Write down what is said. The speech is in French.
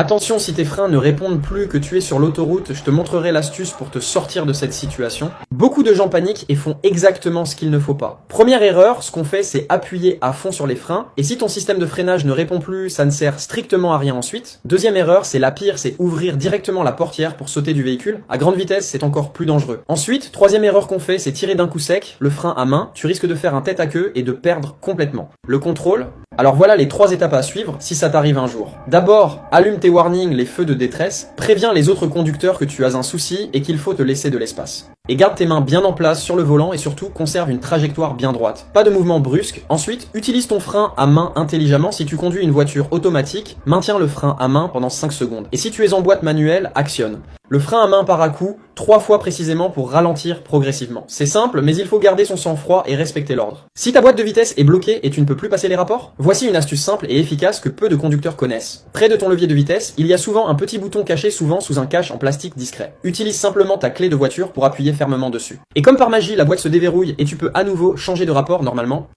Attention, si tes freins ne répondent plus, que tu es sur l'autoroute, je te montrerai l'astuce pour te sortir de cette situation. Beaucoup de gens paniquent et font exactement ce qu'il ne faut pas. Première erreur, ce qu'on fait c'est appuyer à fond sur les freins, et si ton système de freinage ne répond plus, ça ne sert strictement à rien ensuite. Deuxième erreur, c'est la pire, c'est ouvrir directement la portière pour sauter du véhicule. À grande vitesse, c'est encore plus dangereux. Ensuite, troisième erreur qu'on fait, c'est tirer d'un coup sec, le frein à main, tu risques de faire un tête à queue et de perdre complètement. Le contrôle. Alors voilà les 3 étapes à suivre si ça t'arrive un jour. D'abord, allume tes warnings, les feux de détresse, préviens les autres conducteurs que tu as un souci et qu'il faut te laisser de l'espace. Et garde tes mains bien en place sur le volant et surtout conserve une trajectoire bien droite. Pas de mouvement brusque. Ensuite, utilise ton frein à main intelligemment. Si tu conduis une voiture automatique, maintiens le frein à main pendant 5 secondes. Et si tu es en boîte manuelle, actionne. Le frein à main part à coup 3 fois précisément pour ralentir progressivement. C'est simple, mais il faut garder son sang-froid et respecter l'ordre. Si ta boîte de vitesse est bloquée et tu ne peux plus passer les rapports, voici une astuce simple et efficace que peu de conducteurs connaissent. Près de ton levier de vitesse, il y a souvent un petit bouton caché, souvent sous un cache en plastique discret. Utilise simplement ta clé de voiture pour appuyer fermement dessus. Et comme par magie, la boîte se déverrouille et tu peux à nouveau changer de rapport normalement.